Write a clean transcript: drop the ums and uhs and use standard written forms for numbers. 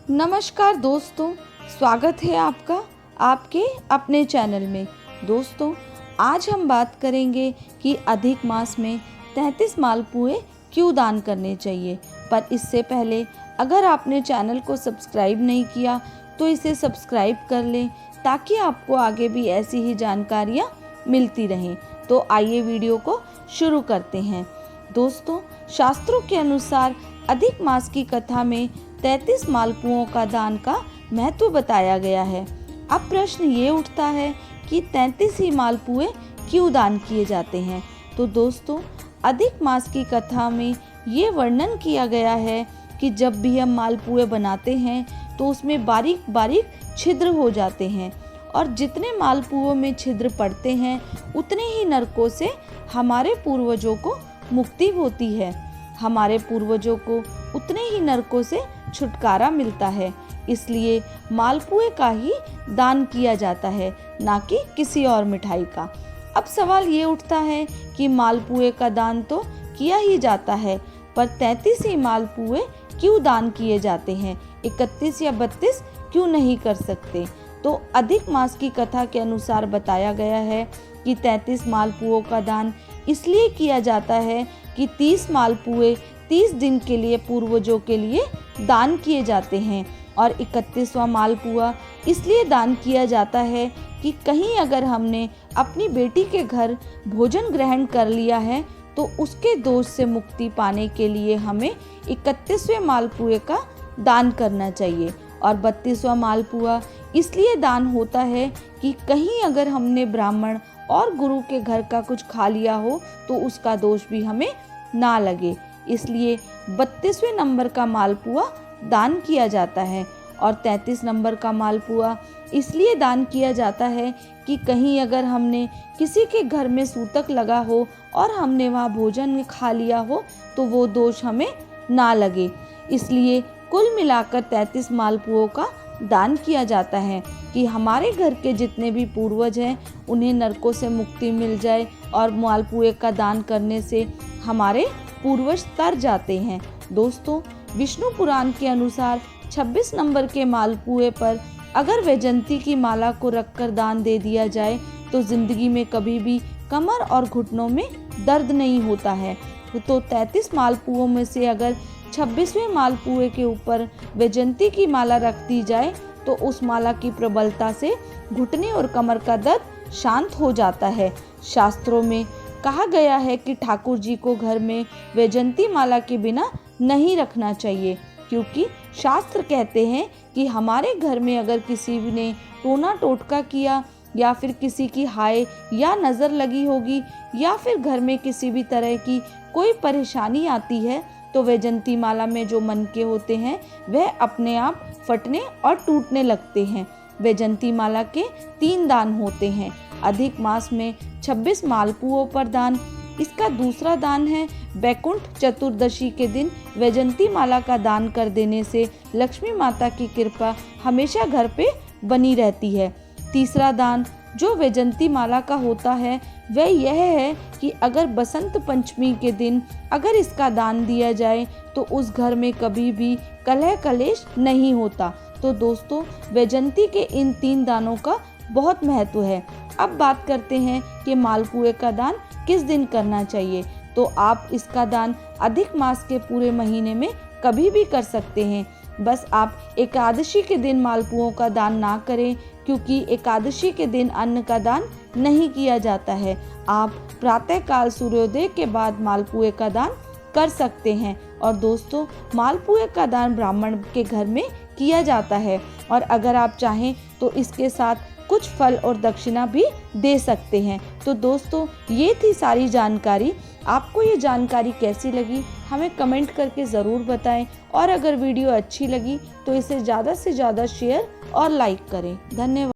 नमस्कार दोस्तों, स्वागत है आपका आपके अपने चैनल में। दोस्तों, आज हम बात करेंगे कि अधिक मास में 33 मालपुए क्यों दान करने चाहिए। पर इससे पहले अगर आपने चैनल को सब्सक्राइब नहीं किया तो इसे सब्सक्राइब कर लें ताकि आपको आगे भी ऐसी ही जानकारियाँ मिलती रहें। तो आइए वीडियो को शुरू करते हैं। दोस्तों, शास्त्रों के अनुसार अधिक मास की कथा में 33 मालपुओं का दान का महत्व बताया गया है। अब प्रश्न ये उठता है कि 33 ही मालपुए क्यों दान किए जाते हैं। तो दोस्तों, अधिक मास की कथा में ये वर्णन किया गया है कि जब भी हम मालपुए बनाते हैं तो उसमें बारीक बारीक छिद्र हो जाते हैं और जितने मालपुओं में छिद्र पड़ते हैं उतने ही नरकों से हमारे पूर्वजों को मुक्ति होती है। हमारे पूर्वजों को उतने ही नरकों से छुटकारा मिलता है। इसलिए मालपुए का ही दान किया जाता है, ना कि किसी और मिठाई का। अब सवाल ये उठता है कि मालपुए का दान तो किया ही जाता है, पर 33 ही मालपुए क्यों दान किए जाते हैं, 31 या 32 क्यों नहीं कर सकते। तो अधिक मास की कथा के अनुसार बताया गया है कि 33 मालपुओं का दान इसलिए किया जाता है कि 30 मालपुए 30 दिन के लिए पूर्वजों के लिए दान किए जाते हैं और 31वां मालपुआ इसलिए दान किया जाता है कि कहीं अगर हमने अपनी बेटी के घर भोजन ग्रहण कर लिया है तो उसके दोष से मुक्ति पाने के लिए हमें 31वें मालपुए का दान करना चाहिए। और 32वां मालपुआ इसलिए दान होता है कि कहीं अगर हमने ब्राह्मण और गुरु के घर का कुछ खा लिया हो तो उसका दोष भी हमें ना लगे। इसलिए 32वें नंबर का मालपुआ दान किया जाता है और 33 नंबर का मालपुआ इसलिए दान किया जाता है कि कहीं अगर हमने किसी के घर में सूतक लगा हो और हमने वहाँ भोजन खा लिया हो तो वो दोष हमें ना लगे। इसलिए कुल मिलाकर 33 मालपुओं का दान किया जाता है कि हमारे घर के जितने भी पूर्वज हैं उन्हें नरकों से मुक्ति मिल जाए और मालपुए का दान करने से हमारे पूर्वज तर जाते हैं। दोस्तों, विष्णु पुराण के अनुसार 26 नंबर के मालपुए पर अगर वैजंती की माला को रखकर दान दे दिया जाए तो जिंदगी में कभी भी कमर और घुटनों में दर्द नहीं होता है। तो 33 मालपुओं में से अगर 26वें मालपुए के ऊपर वैजंती की माला रख दी जाए तो उस माला की प्रबलता से घुटने और कमर का दर्द शांत हो जाता है। शास्त्रों में कहा गया है कि ठाकुर जी को घर में वैजंती माला के बिना नहीं रखना चाहिए, क्योंकि शास्त्र कहते हैं कि हमारे घर में अगर किसी ने टोना टोटका किया या फिर किसी की हाय या नज़र लगी होगी या फिर घर में किसी भी तरह की कोई परेशानी आती है तो वैजंती माला में जो मनके होते हैं वह अपने आप फटने और टूटने लगते हैं। वैजंती माला के 3 दान होते हैं। अधिक मास में 26 मालपुओं पर दान। इसका दूसरा दान है बैकुंठ चतुर्दशी के दिन वैजंती माला का दान कर देने से लक्ष्मी माता की कृपा हमेशा घर पे बनी रहती है। तीसरा दान जो वैजंती माला का होता है वह यह है कि अगर बसंत पंचमी के दिन अगर इसका दान दिया जाए तो उस घर में कभी भी कलह कलेश नहीं होता। तो दोस्तों, वैजंती के इन 3 दानों का बहुत महत्व है। अब बात करते हैं कि मालपुए का दान किस दिन करना चाहिए। तो आप इसका दान अधिक मास के पूरे महीने में कभी भी कर सकते हैं। बस आप एकादशी के दिन मालपुओं का दान ना करें, क्योंकि एकादशी के दिन अन्न का दान नहीं किया जाता है। आप प्रातःकाल सूर्योदय के बाद मालपुए का दान कर सकते हैं। और दोस्तों, मालपुए का दान ब्राह्मण के घर में किया जाता है और अगर आप चाहें तो इसके साथ कुछ फल और दक्षिणा भी दे सकते हैं। तो दोस्तों, ये थी सारी जानकारी। आपको ये जानकारी कैसी लगी हमें कमेंट करके ज़रूर बताएं और अगर वीडियो अच्छी लगी तो इसे ज़्यादा से ज़्यादा शेयर और लाइक करें। धन्यवाद।